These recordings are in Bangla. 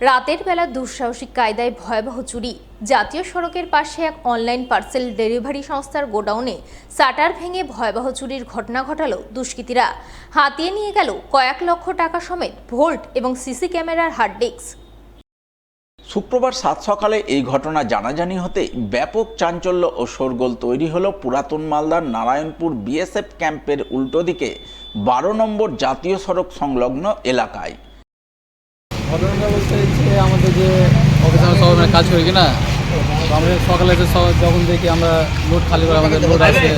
রাতের বেলা দুঃসাহসিক কায়দায় ভয়াবহ চুরি। জাতীয় সড়কের পাশে এক অনলাইন পার্সেল ডেলিভারি সংস্থার গোডাউনে শাটার ভেঙে ভয়াবহ চুরির ঘটনা ঘটালো দুষ্কৃতীরা। হাতিয়ে নিয়ে গেল কয়েক লক্ষ টাকা সমেত ভোল্ট এবং সিসি ক্যামেরার হার্ড ডিস্ক। শুক্রবার সাত সকালে এই ঘটনা জানাজানি হতে ব্যাপক চাঞ্চল্য ও শোরগোল তৈরি হলো পুরাতন মালদার নারায়ণপুর বিএসএফ ক্যাম্পের উল্টো দিকে 12 নম্বর জাতীয় সড়ক সংলগ্ন এলাকায়। ঘটনাটা বলতে যে আমাদের যে অফিসে আমরা সবাই কাজ করি কিনা, তো আমাদের সকালে এসে যখন দেখি আমরা লোড খালি করে আমাদের লোড আছে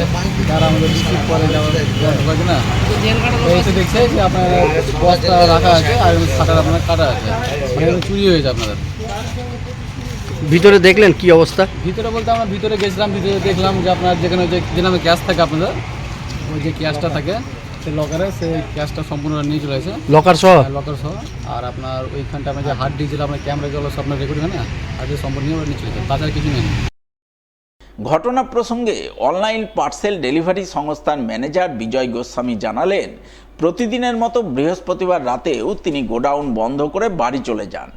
যারা আমাদের রিসিভ করে যাওয়া কিনা, তো এসে দেখছে যে আপনার বস্তা রাখা আছে আর খাটার আপনার কাটা আছে, মানে চুরি হয়েছে আপনাদের। ভিতরে দেখলেন কি অবস্থা? ভিতরে বলতে আমরা ভিতরে গেছিলাম, ভিতরে দেখলাম যে আপনার যেখানে যে নামে ক্যাশ থাকে আপনাদের, ওই যে ক্যাশটা থাকে সেই লকারে, সেই ক্যাশটা সম্পূর্ণ নিয়ে চলে আসে লকার সহ। আর আপনার ওইখানটা আপনার যে হার্ড ডিস্ক আপনার ক্যামেরা জল সব আপনার রেকর্ড হয় না, আর যে সম্পূর্ণ নিয়ে চলে যায়, তাছাড়া কিছু নেই। ঘটনা প্রসঙ্গে অনলাইন পার্সেল ডেলিভারি সংস্থার ম্যানেজার বিজয় গোস্বামী জানালেন, প্রতিদিনের মতো বৃহস্পতিবার রাতেও তিনি গোডাউন বন্ধ করে বাড়ি চলে যান।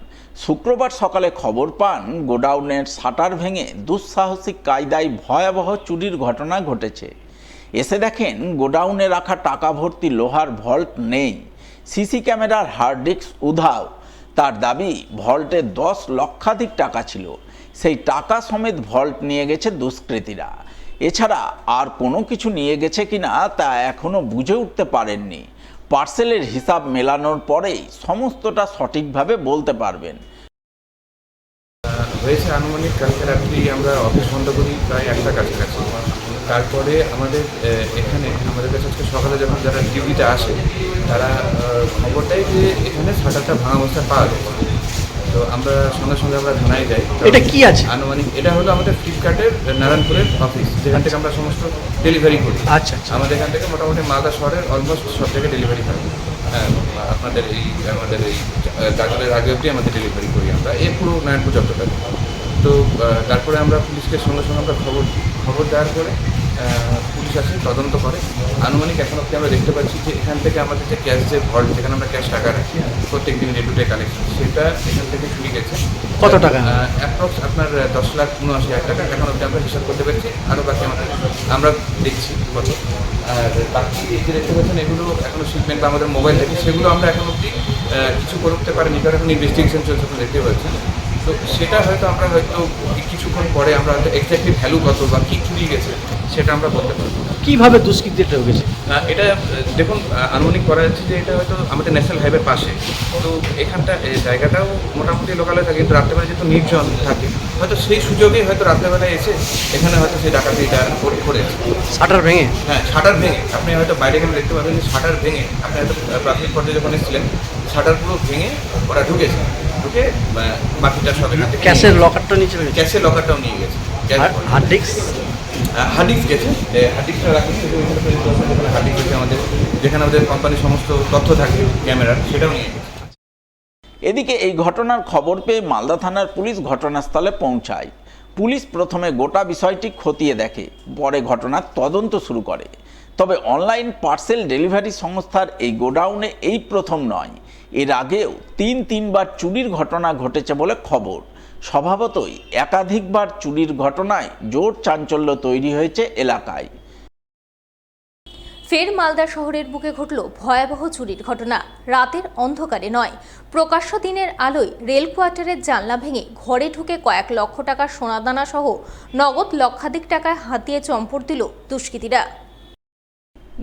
শুক্রবার সকালে খবর পান গোডাউনের শাটার ভেঙে দুঃসাহসিক কায়দায় ভয়াবহ চুরির ঘটনা ঘটেছে। এসে দেখেন গোডাউনে রাখা টাকা ভর্তি লোহার ভল্ট নেই, সিসি ক্যামেরার হার্ড ডিস্ক উধাও। তার দাবি ভল্টে 10 লক্ষাধিক টাকা ছিল, সেই টাকা সমেত ভল্ট নিয়ে গেছে দুষ্কৃতীরা। এছাড়া আর কোনো কিছু নিয়ে গেছে কিনা তা এখনও বুঝে উঠতে পারেননি। পার্সেলের হিসাব মেলানোর পরেই সমস্তটা সঠিকভাবে বলতে পারবেন। হয়েছে আনুমানিক কালকে রাত্রি আমরা অফিস বন্ধ করি প্রায় 1টা কাছাকাছি। তারপরে আমাদের এখানে আমাদের কাছে আজকে সকালে যখন যারা ডিউটিতে আসে তারা খবর দেয় যে এখানে শাটারটা ভাঙা অবস্থায় পাওয়া গেছে। তো আমরা সঙ্গে সঙ্গে আমরা থানায় যাই। এটা কি আছে? আনুমানিক এটা হলো আমাদের ফ্লিপকার্টের নারায়ণপুরের অফিস, যেখান থেকে আমরা সমস্ত ডেলিভারি করি। আচ্ছা। আমাদের এখান থেকে মোটামুটি মালদা শহরের অলমোস্ট সব জায়গায় ডেলিভারি হয়। আমাদের এই গাজলের আগে অবধি আমাদের ডেলিভারি করি আমরা এই পুরো নারায়ণপুর চত্বরটা। তো তারপরে আমরা পুলিশকে সঙ্গে সঙ্গে আমরা খবর দেওয়ার পরে পুলিশ আসে, তদন্ত করে। আনুমানিক এখন অবধি আমরা দেখতে পাচ্ছি যে এখান থেকে আমাদের যে ক্যাশ যে ভল্ট, যেখানে আমরা ক্যাশ টাকা রাখি প্রত্যেক দিন ডে টু ডে কালেকশন, সেটা এখান থেকে চুরি গেছে। কত টাকা? অ্যাপ্রক্স আপনার 10,79,000 টাকা এখন অবধি আমরা হিসাব করতে পেরেছি। আরও বাকি আমরা দেখছি কত। আর বাকি এই যে দেখতে পাচ্ছেন এগুলো এখনও শিপমেন্ট বা আমাদের মোবাইল থেকে, সেগুলো আমরা এখন অবধি কিছু করতে পারিনি, কারণ এখন ইনভেস্টিগেশন চলছে, আপনি দেখতে পাচ্ছেন। তো সেটা হয়তো আমরা কিছুক্ষণ পরে আমরা হয়তো এক্স্যাক্টলি ভ্যালু কত বা কী চুরি গেছে সেটা আমরা বলতে পারবো। কিভাবে দুষ্কৃতীরা ঢুকেছে? এটা দেখুন আনুমানিক করা যাচ্ছে যে এটা হয়তো আমাদের ন্যাশনাল হাইওয়ের পাশে। তো এখানটা জায়গাটাও মোটামুটি লোকালে থাকে, কিন্তু রাত্রেবেলা যেহেতু নির্জন থাকে, হয়তো সেই সুযোগেই হয়তো রাত্রেবেলায় এসে এখানে হয়তো সেই ডাকাতিটা করেছে। শাটার ভেঙে? হ্যাঁ, শাটার ভেঙে। আপনি হয়তো বাইরে গেলে দেখতে পাবেন যে শাটার ভেঙে, আপনি হয়তো প্রাথমিক পর্যায়ে যখন এসেছিলেন, শাটার পুরো ভেঙে ওরা ঢুকেছে, ঢুকে বাকিটা সব ক্যাশের লকারটা নিয়ে চলে গেছে? ক্যাশের লকারটাও নিয়ে গেছে। Hard disk? হার্ড ডিস্ক গেছে। হার্ড ডিস্কটা রাখি হার্ড ডিস্ক গেছে আমাদের, যেখানে আমাদের কোম্পানির সমস্ত তথ্য থাকে ক্যামেরার, সেটাও নিয়ে গেছে। এদিকে এই ঘটনার খবর পেয়ে মালদা থানার পুলিশ ঘটনাস্থলে পৌঁছায়। পুলিশ প্রথমে গোটা বিষয়টি খতিয়ে দেখে, পরে ঘটনার তদন্ত শুরু করে। তবে অনলাইন পার্সেল ডেলিভারি সংস্থার এই গোডাউনে এই প্রথম নয়, এর আগেও তিনবার চুরির ঘটনা ঘটেছে বলে খবর। স্বভাবতই একাধিকবার চুরির ঘটনায় জোর চাঞ্চল্য তৈরি হয়েছে এলাকায়। ফের মালদা শহরের বুকে ঘটল ভয়াবহ চুরির ঘটনা। রাতের অন্ধকারে নয়, প্রকাশ্য দিনের আলোয় রেল কোয়ার্টারের জানলা ভেঙে ঘরে ঢুকে কয়েক লক্ষ টাকার সোনাদানা সহ নগদ লক্ষাধিক টাকায় হাতিয়ে চম্পট দিল দুষ্কৃতীরা।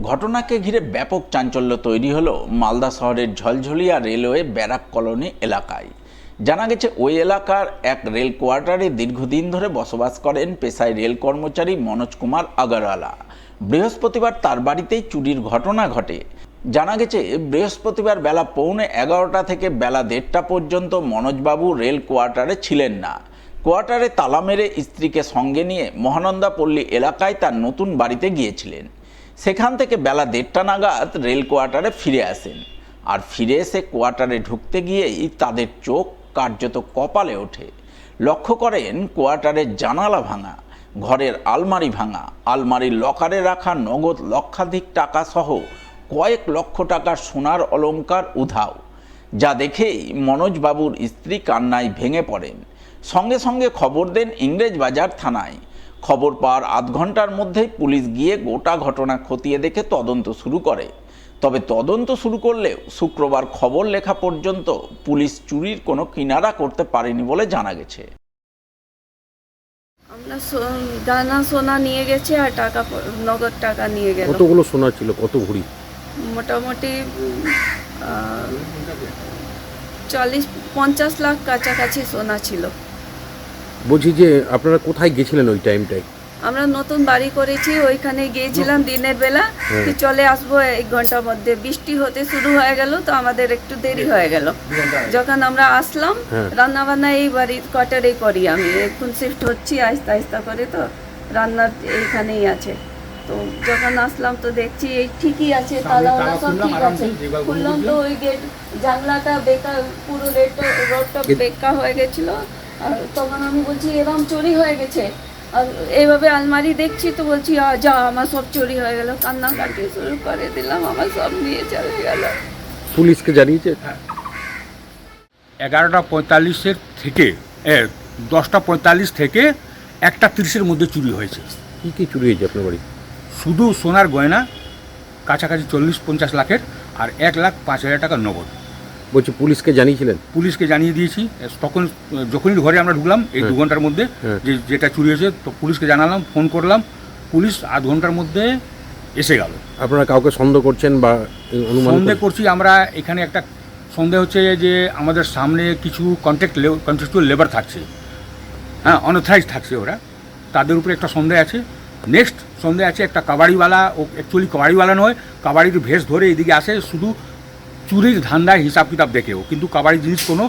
ঘটনাকে ঘিরে ব্যাপক চাঞ্চল্য তৈরি হলো মালদা শহরের ঝলঝলিয়া রেলওয়ে ব্যারাক কলোনি এলাকায়। জানা গেছে ওই এলাকার এক রেল কোয়ার্টারে দীর্ঘদিন ধরে বসবাস করেন পেশায় রেল কর্মচারী মনোজ কুমার আগরওয়ালা। বৃহস্পতিবার তার বাড়িতেই চুরির ঘটনা ঘটে। জানা গেছে বৃহস্পতিবার বেলা 11:15 থেকে বেলা 1:30 পর্যন্ত মনোজবাবু রেল কোয়ার্টারে ছিলেন না। কোয়ার্টারে তালা মেরে স্ত্রীকে সঙ্গে নিয়ে মহানন্দা পল্লী এলাকায় তার নতুন বাড়িতে গিয়েছিলেন। সেখান থেকে বেলা 1:30 নাগাদ রেল কোয়ার্টারে ফিরে আসেন। আর ফিরে এসে কোয়ার্টারে ঢুকতে গিয়েই তাদের চোখ কার্যত কপালে ওঠে। লক্ষ্য করেন কোয়ার্টারের জানালা ভাঙা, ঘরের আলমারি ভাঙা, আলমারির লকারে রাখা নগদ লক্ষাধিক টাকা সহ কয়েক লক্ষ টাকার সোনার অলংকার উধাও। যা দেখেই মনোজবাবুর স্ত্রী কান্নায় ভেঙে পড়েন। সঙ্গে সঙ্গে খবর দেন ইংরেজবাজার থানায়। খবর পাওয়ার আধ ঘন্টার মধ্যেই পুলিশ গিয়ে গোটা ঘটনা খতিয়ে দেখে তদন্ত শুরু করে। তবে তদন্ত শুরু করলেও শুক্রবার খবর লেখা পর্যন্ত পুলিশ চুরির কোনো কিনারা করতে পারেনি বলে জানা গেছে। আমরা দানা সোনা নিয়ে গেছি আর টাকা নগদ টাকা নিয়ে গেল। কতগুলো সোনা ছিল, কত ভরি? মোটামুটি 40-50 লাখ কাছাকাছি সোনা ছিল। বলছি যে আপনারা কোথায় গেছিলেন ওই টাইমটায়? আমরা নতুন বাড়ি করেছি, ওইখানে গিয়েছিলাম দিনের বেলা, কি চলে আসবো 1 ঘন্টার মধ্যে। বৃষ্টি হতে শুরু হয়ে গেল, তো আমাদের একটু দেরি হয়ে গেল। যখন আমরা আসলাম, রান্না বান্না এই বাড়ির কোয়ার্টারেই করি আমি, এখন শিফট হচ্ছি আস্তে আস্তে করে, তো রান্নার এইখানেই আছে। তো যখন আসলাম তো দেখছি এই ঠিকই আছে, তালাওয়ালা সব ঠিক আছে। খুললাম তো ওই গেট জানলাটা বেকা, পুরো রোডটা বেকা হয়ে গেছিলো। আর তখন আমি বলছি এরকম চুরি হয়ে গেছে, আর এইভাবে আলমারি দেখছি তো বলছি যা আমার সব চুরি হয়ে গেল। কান্নাকাটি শুরু করে দিলাম, আমার সব নিয়ে চলে গেল। পুলিশকে জানিয়েছে? 11:45 থেকে 10:45 থেকে 1:30 মধ্যে চুরি হয়েছে। কী কী চুরি হয়েছে আপনার বাড়ি? শুধু সোনার গয়না কাছাকাছি 40-50 লাখের, আর 1,05,000 টাকা নগদ। বলছি পুলিশকে জানিয়েছিলেন? পুলিশকে জানিয়ে দিয়েছি। তখন যখনই ঘরে আমরা ঢুকলাম এই 2 ঘন্টার মধ্যে, যেটা চুরি হয়েছে, তো পুলিশকে জানালাম, ফোন করলাম। পুলিশ আধ ঘন্টার মধ্যে এসে গেল। আপনারা কাউকে সন্দেহ করছেন বা অনুমান? সন্দেহ করছি আমরা। এখানে একটা সন্দেহ হচ্ছে যে আমাদের সামনে কিছু কন্ট্রাকচুয়াল লেবার থাকছে, হ্যাঁ, অনথরাইজ থাকছে, ওরা, তাদের উপরে একটা সন্দেহ আছে। নেক্সট সন্দেহ আছে একটা কাবাড়িওয়ালা, ও অ্যাকচুয়ালি কাবাড়িওয়ালা নয়, কাবাড়ির ভেষ ধরে এদিকে আসে শুধু চুরির ধান্দায় হিসাব কিতাব দেখেও, কিন্তু কাবাড়ি জিনিস কোনো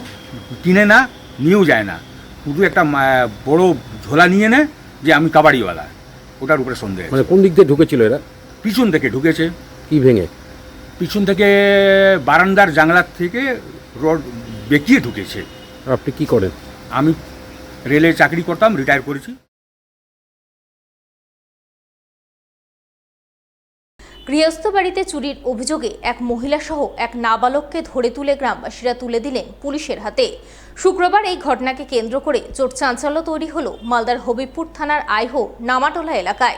কিনে না, নিয়েও যায় না, শুধু একটা বড় ঝোলা নিয়ে নেয় যে আমি কাবাড়িওয়ালা, ওটার উপরে সন্দেহ। মানে কোন দিক দিয়ে ঢুকেছিল এরা? পিছন থেকে ঢুকেছে। কি ভেঙে? পিছন থেকে বারান্দার জানলার থেকে রড বেঁকিয়ে ঢুকেছে। আপনি কি করেন? আমি রেলে চাকরি করতাম, রিটায়ার করেছি। গৃহস্থ বাড়িতে চুরির অভিযোগে এক মহিলা সহ এক নাবালককে ধরে তুলে গ্রামবাসীরা তুলে দিলেন পুলিশের হাতে। শুক্রবার এই ঘটনাকে কেন্দ্র করে জোর চাঞ্চল্য তৈরি হলো মালদার হবিবপুর থানার আইহো নামাটোলা এলাকায়।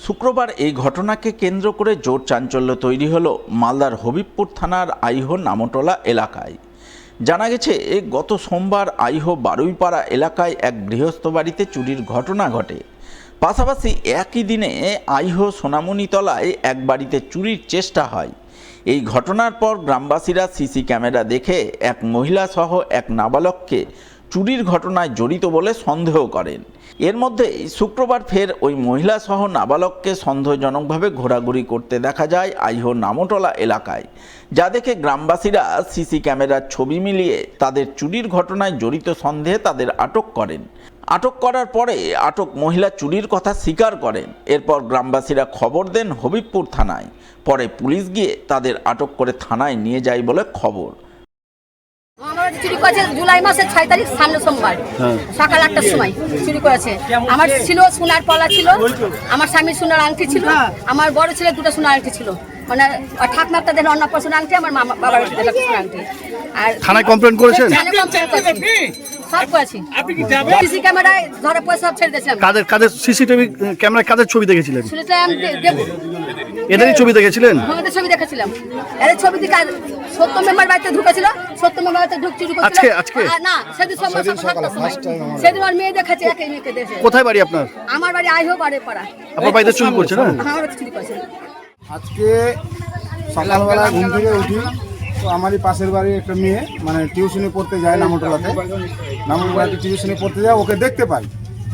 শুক্রবার এই ঘটনাকে কেন্দ্র করে জোর চাঞ্চল্য তৈরি হলো মালদার হবিবপুর থানার আইহো নামটোলা এলাকায়। জানা গেছে গত সোমবার আইহো বারুইপাড়া এলাকায় এক গৃহস্থ বাড়িতে চুরির ঘটনা ঘটে। পাশাপাশি একই দিনে আইহো সোনামণিতলায় এক বাড়িতে চুরির চেষ্টা হয়। এই ঘটনার পর গ্রামবাসীরা সিসি ক্যামেরা দেখে এক মহিলা সহ এক নাবালককে চুরির ঘটনায় জড়িত বলে সন্দেহ করেন। এর মধ্যেই শুক্রবার ফের ওই মহিলা সহ নাবালককে সন্দেহজনকভাবে ঘোরাঘুরি করতে দেখা যায় আইহো নামটোলা এলাকায়, যা দেখে গ্রামবাসীরা সিসি ক্যামেরার ছবি মিলিয়ে তাদের চুরির ঘটনায় জড়িত সন্দেহে তাদের আটক করেন। আটক করার পরে আটক মহিলা চুরির কথা স্বীকার করেন। এরপর গ্রামবাসীরা খবর দেন হবিবপুর থানায়। পরে পুলিশ গিয়ে তাদের আটক করে থানায় নিয়ে যায় বলে খবর। আমার চুরি করেছে জুলাই মাসের 6 তারিখ, সামনে সোমবার সকাল 8টার সময় চুরি করেছে। আমার ছিল সোনার পলা ছিল, আমার স্বামীর সোনার আংটি ছিল, আমার বড় ছেলে 2টা সোনার আংটি ছিল, মানে ঠাকমারটা দেন অন্নপ্রাশন সোনার আংটি, আমার বাবার সোনার আংটি। আর থানায় কমপ্লেন করেছেন? সব করেছি। সিসি ক্যামেরায় ধরে পয়সা সব ছেড়ে দিয়েছিলাম। কাদের সিসিটিভি ক্যামেরায় কাদের ছবি দেখেছিলেন? শুনেছিলাম এদেরই ছবি দেখেছিলেন? আমাদের ছবি দেখেছিলাম। এর ছবি দিকে 70 মেম্বার বাড়িতে ঢুকেছিল, 70 মেম্বার বাড়িতে ঢুক চুরি করছিল। আজকে না, সেদিন সেদিন আর মেয়ে দেখেছে, একই মেয়েকে দেখে। কোথায় বাড়ি আপনার? আমার বাড়ি আইহো বাড়ি পাড়া। আপনার বাড়িতে চুরি করছে না? আমার চুরি করছে। আজকে সকালবেলা ঘুম থেকে উঠি, তো আমারই পাশের বাড়ি একটা মেয়ে মানে টিউশনি পড়তে যায় নামটোলাতে, নামটোলাতে টিউশনি পড়তে যায়, ওকে দেখতে পাই।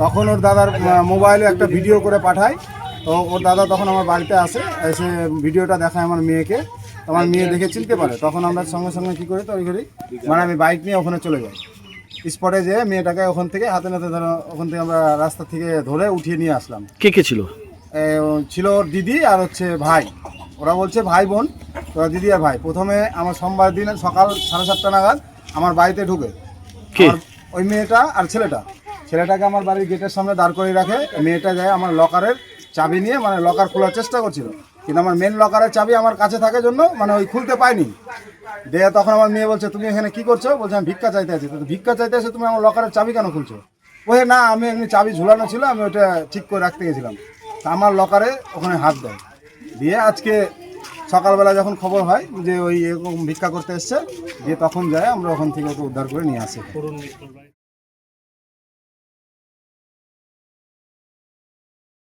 তখন ওর দাদার মোবাইলে একটা ভিডিও করে পাঠায়, তো ওর দাদা তখন আমার বাড়িতে আসে, এসে ভিডিওটা দেখায় আমার মেয়েকে। আমার মেয়ে দেখে চিনতে পারে। তখন আমরা সঙ্গে সঙ্গে কী করি, তৈরি করি, মানে আমি বাইক নিয়ে ওখানে চলে যাই। স্পটে যেয়ে মেয়েটাকে ওখান থেকে হাতে নাতে ধরো, ওখান থেকে আমরা রাস্তা থেকে ধরে উঠিয়ে নিয়ে আসলাম। কে কে ছিল? ছিল ওর দিদি আর হচ্ছে ভাই, ওরা বলছে ভাই বোন, ওরা দিদি আর ভাই। প্রথমে আমার সোমবার দিন সকাল 7:30 নাগাদ আমার বাড়িতে ঢুকে ওই মেয়েটা আর ছেলেটাকে আমার বাড়ির গেটের সামনে দাঁড় করে রাখে। মেয়েটা যায় আমার লকারের চাবি নিয়ে, মানে লকার খোলার চেষ্টা করছিল, কিন্তু আমার মেন লকারের চাবি আমার কাছে থাকার জন্য মানে ওই খুলতে পায়নি। দিয়ে তখন আমার মেয়ে বলছে তুমি এখানে কি করছো? বলছে আমি ভিক্ষা চাইতে আছি। তো ভিক্ষা চাইতে এসে তুমি আমার লকারের চাবি কেন খুলছো? বলছে না আমি এমনি চাবি ঝুলানো ছিল, আমি ওটা ঠিক করে রাখতে গেছিলাম। তা আমার লকারে ওখানে হাত দেয়। দিয়ে আজকে সকালবেলা যখন খবর হয় যে ওই এরকম ভিক্ষা করতে এসছে, দিয়ে তখন যায় আমরা ওখান থেকে ওকে উদ্ধার করে নিয়ে আসি।